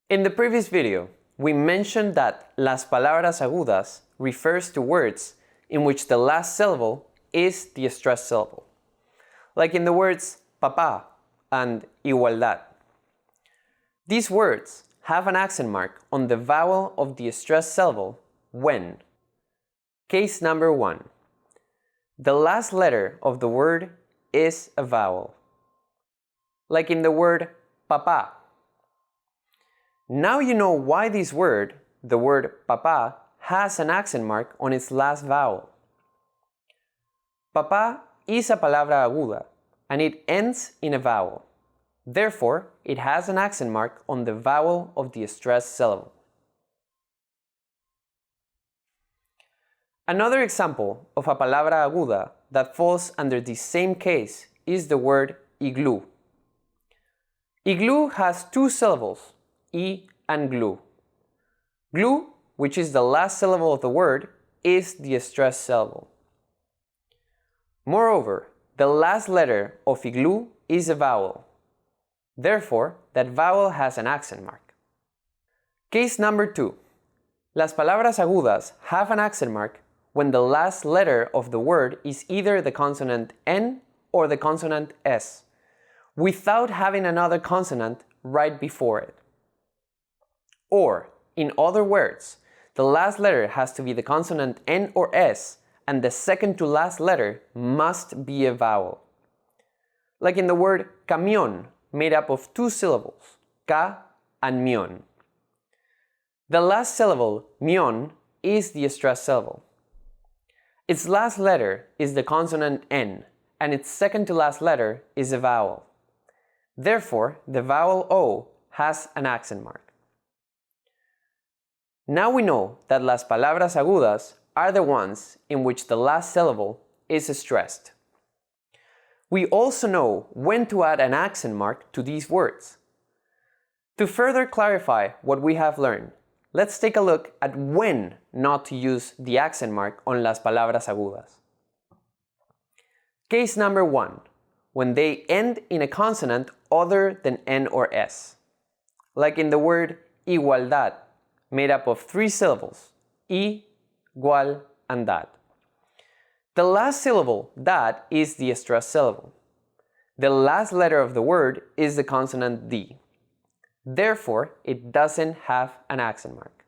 In the previous video, we mentioned that las palabras agudas refers to words in which the last syllable is the stressed syllable, like in the words papá and igualdad. These words have an accent mark on the vowel of the stressed syllable when. Case number 1. The last letter of the word is a vowel, like in the word papá. Now you know why this word, the word papá, has an accent mark on its last vowel. Papá is a palabra aguda, and it ends in a vowel. Therefore, it has an accent mark on the vowel of the stressed syllable. Another example of a palabra aguda that falls under the same case is the word iglú. Iglú has two syllables, I and glú. Glú, which is the last syllable of the word, is the stressed syllable. Moreover, the last letter of iglú is a vowel. Therefore, that vowel has an accent mark. Case number 2. Las palabras agudas have an accent mark when the last letter of the word is either the consonant N or the consonant S, without having another consonant right before it. Or, in other words, the last letter has to be the consonant N or S, and the second to last letter must be a vowel. Like in the word camión, made up of two syllables, ca and mión. The last syllable, mión, is the stressed syllable. Its last letter is the consonant N, and its second to last letter is a vowel. Therefore, the vowel O has an accent mark. Now we know that las palabras agudas are the ones in which the last syllable is stressed. We also know when to add an accent mark to these words. To further clarify what we have learned, let's take a look at when not to use the accent mark on las palabras agudas. Case number 1. When they end in a consonant other than N or S. Like in the word igualdad, made up of three syllables, I, igual, and dad. The last syllable, dad, is the stressed syllable. The last letter of the word is the consonant D. Therefore, it doesn't have an accent mark.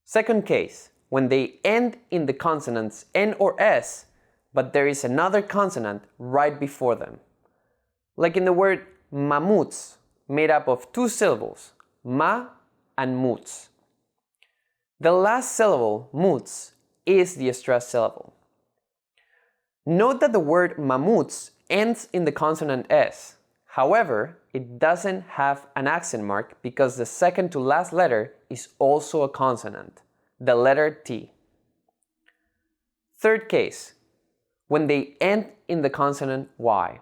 Second case, when they end in the consonants N or S, but there is another consonant right before them. Like in the word mamuts, made up of two syllables, ma and muts. The last syllable, muts, is the stressed syllable. Note that the word mamuts ends in the consonant S. However, it doesn't have an accent mark because the second to last letter is also a consonant, the letter T. Third case, when they end in the consonant Y.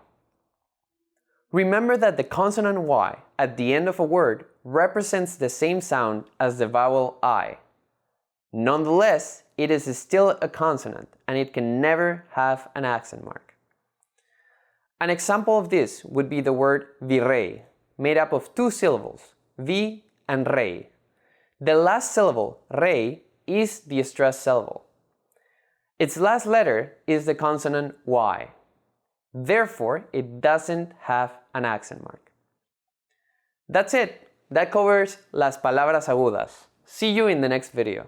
Remember that the consonant Y at the end of a word represents the same sound as the vowel I. Nonetheless, it is still a consonant and it can never have an accent mark. An example of this would be the word virrey, made up of two syllables, vi and rey. The last syllable, rey, is the stressed syllable. Its last letter is the consonant Y. Therefore, it doesn't have an accent mark. That's it. That covers las palabras agudas. See you in the next video.